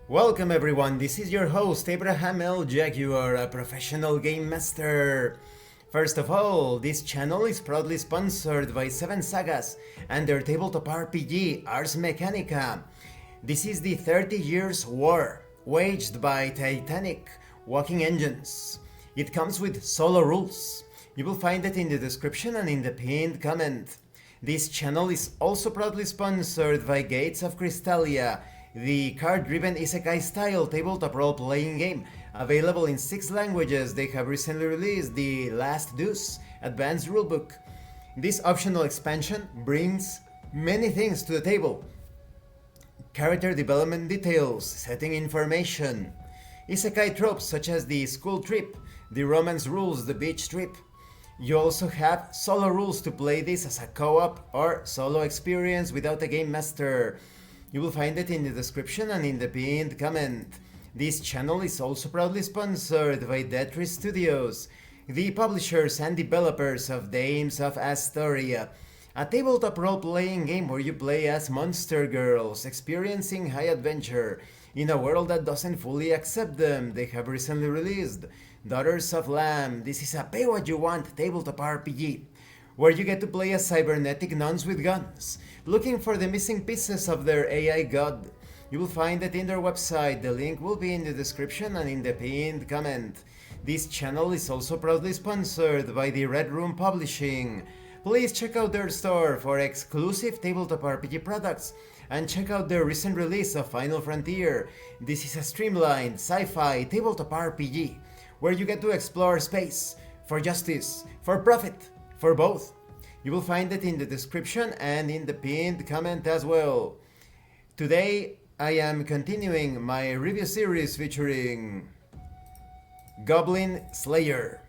Welcome everyone, this is your host Abraham L. Jaguar, a professional game master. First of all, this channel is proudly sponsored by Seven Sagas and their tabletop RPG, Ars Mechanica. This is the 30 years war, waged by Titanic walking engines. It comes with solo rules. You will find it in the description and in the pinned comment. This channel is also proudly sponsored by Gates of Krystalia, the card-driven isekai style tabletop role-playing game. Available in 6 languages, they have recently released the Last Deux advanced rulebook. This optional expansion brings many things to the table. Character development details, setting information, isekai tropes such as the school trip, the romance rules, the beach trip. You also have solo rules to play this as a co-op or solo experience without a game master. You will find it in the description and in the pinned comment. This channel is also proudly sponsored by Detri Studios, the publishers and developers of Dames of Astoria, a tabletop role-playing game where you play as monster girls, experiencing high adventure in a world that doesn't fully accept them. They have recently released Daughters of Lamb. This is a pay-what-you-want tabletop RPG, where you get to play as cybernetic nuns with guns, looking for the missing pieces of their AI god. You will find it in their website, the link will be in the description and in the pinned comment. This channel is also proudly sponsored by the Red Room Publishing. Please check out their store for exclusive tabletop RPG products and check out their recent release of Final Frontier. This is a streamlined sci-fi tabletop RPG where you get to explore space, for justice, for profit, for both. You will find it in the description and in the pinned comment as well. Today I am continuing my review series featuring Goblin Slayer.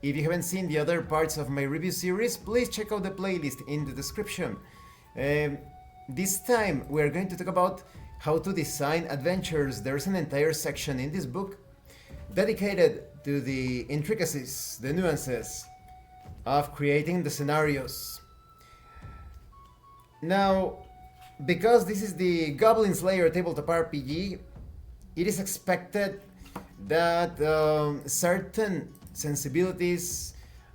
If you haven't seen the other parts of my review series, please check out the playlist in the description. This time we are going to talk about how to design adventures. There's an entire section in this book dedicated to the intricacies, the nuances of creating the scenarios. Now, because this is the Goblin Slayer tabletop RPG, it is expected that certain sensibilities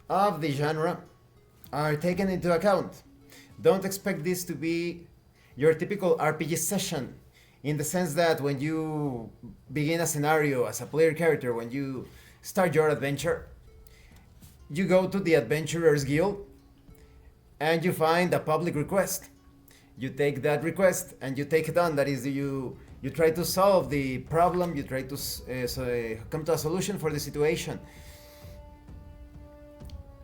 of the genre are taken into account. Don't expect this to be your typical RPG session, in the sense that when you begin a scenario as a player character, when you start your adventure, you go to the Adventurers Guild and you find a public request. You take that request and you take it on. That is, you try to solve the problem, you try to come to a solution for the situation.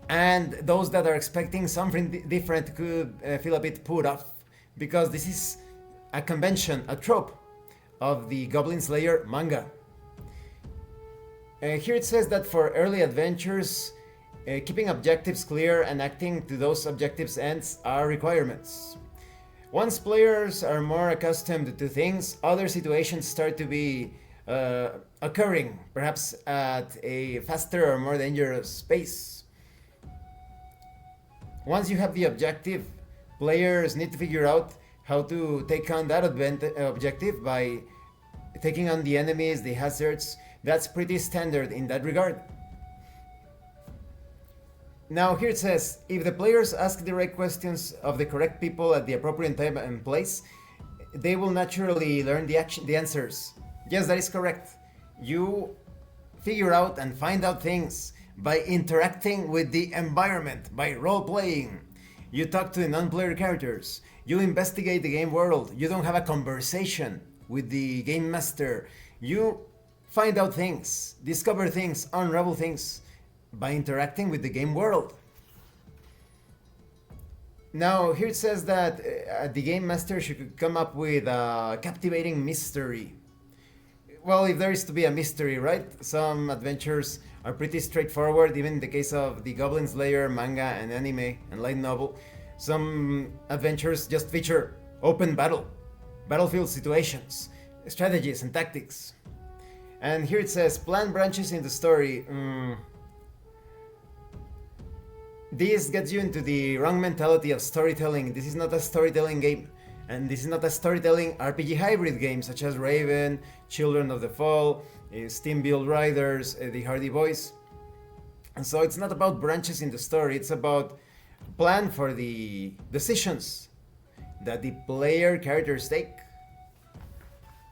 And those that are expecting something different could feel a bit put off, because this is a convention, a trope of the Goblin Slayer manga. Here it says that for early adventures, keeping objectives clear and acting to those objectives' ends are requirements. Once players are more accustomed to things, other situations start to be occurring, perhaps at a faster or more dangerous pace. Once you have the objective, players need to figure out how to take on that objective by taking on the enemies, the hazards. That's pretty standard in that regard. Now here it says, if the players ask the right questions of the correct people at the appropriate time and place, they will naturally learn the answers. Yes, that is correct. You figure out and find out things by interacting with the environment, by role-playing. You talk to the non-player characters. You investigate the game world. You don't have a conversation with the game master. You find out things, discover things, unravel things by interacting with the game world. Now, here it says that the game master should come up with a captivating mystery. Well, if there is to be a mystery, right? Some adventures are pretty straightforward, even in the case of the Goblin Slayer manga and anime and light novel. Some adventures just feature open battlefield situations, strategies and tactics. And here it says, plan branches in the story. This gets you into the wrong mentality of storytelling. This is not a storytelling game. And this is not a storytelling RPG hybrid game such as Raven, Children of the Fall, Steam Build Riders, the Hardy Boys. And so it's not about branches in the story, it's about plan for the decisions that the player characters take.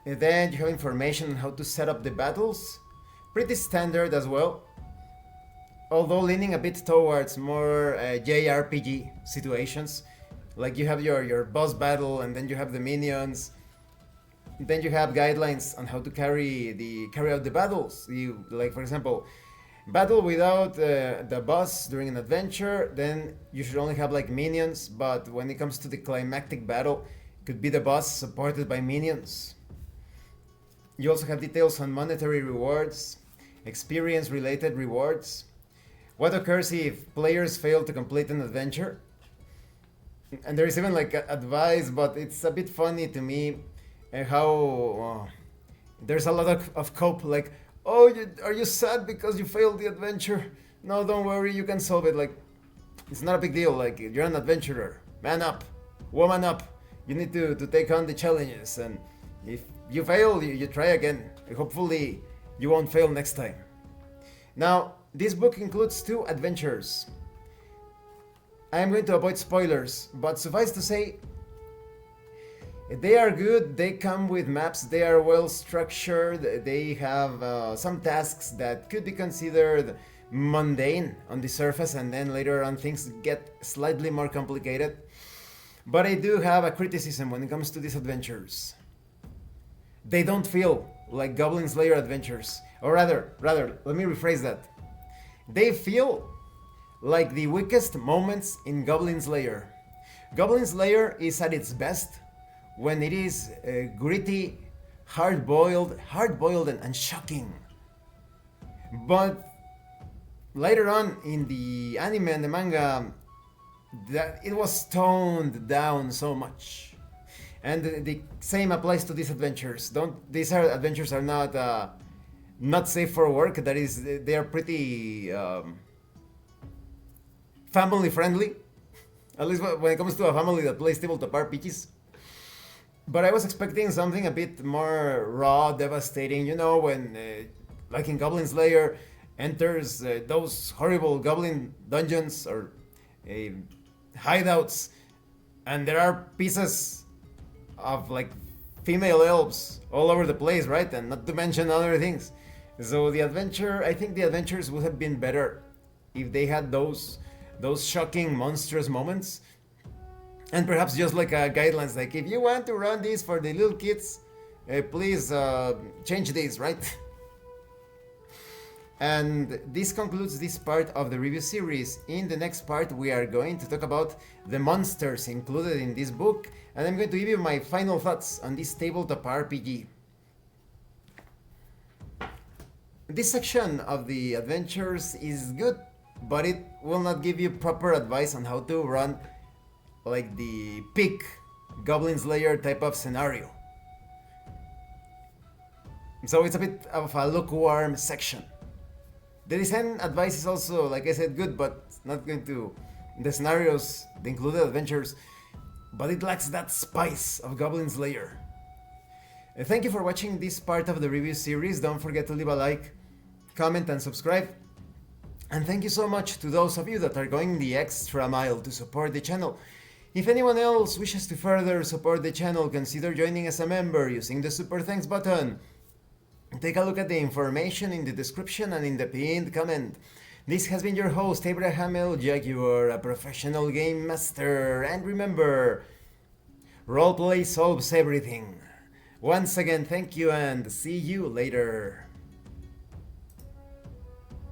And then you have information on how to set up the battles. Pretty standard as well, although leaning a bit towards more JRPG situations. Like you have your boss battle, and then you have the minions. Then you have guidelines on how to carry out the battles. You, like, for example, battle without the boss during an adventure, then you should only have like minions. But when it comes to the climactic battle, it could be the boss supported by minions. You also have details on monetary rewards, experience-related rewards, what occurs if players fail to complete an adventure. And there is even like advice, but it's a bit funny to me how there's a lot of cope, like, oh, are you sad because you failed the adventure? No, don't worry, you can solve it. Like, it's not a big deal. Like, you're an adventurer, man up, woman up. You need to take on the challenges, and if you fail, you try again. Hopefully you won't fail next time. Now, this book includes 2 adventures. I am going to avoid spoilers, but suffice to say, they are good, they come with maps, they are well structured, they have some tasks that could be considered mundane on the surface, and then later on things get slightly more complicated. But I do have a criticism when it comes to these adventures. They don't feel like Goblin Slayer adventures. Or rather, let me rephrase that. They feel like the weakest moments in Goblin Slayer. Goblin Slayer is at its best when it is gritty, hard-boiled and shocking. But later on in the anime and the manga, that it was toned down so much. And the same applies to these adventures. These adventures are not safe for work. That is, they are pretty family friendly, at least when it comes to a family that plays tabletop RPGs. But I was expecting something a bit more raw, devastating. You know, when like in Goblin Slayer enters those horrible goblin dungeons or hideouts, and there are pieces of like female elves all over the place, right? And not to mention other things. So I think the adventures would have been better if they had those shocking, monstrous moments. And perhaps just like guidelines, like if you want to run this for the little kids, please change this, right? And this concludes this part of the review series. In the next part, we are going to talk about the monsters included in this book, and I'm going to give you my final thoughts on this tabletop RPG. This section of the adventures is good, but it will not give you proper advice on how to run like the peak Goblin Slayer type of scenario. So it's a bit of a lukewarm section. The design advice is also, like I said, good, but not going to the scenarios, the included adventures, but it lacks that spice of Goblin Slayer. Thank you for watching this part of the review series. Don't forget to leave a like, comment and subscribe. And thank you so much to those of you that are going the extra mile to support the channel. If anyone else wishes to further support the channel, consider joining as a member using the Super Thanks button. Take a look at the information in the description and in the pinned comment. This has been your host, Abraham L. Jaguar, a professional game master. And remember, roleplay solves everything. Once again, thank you and see you later.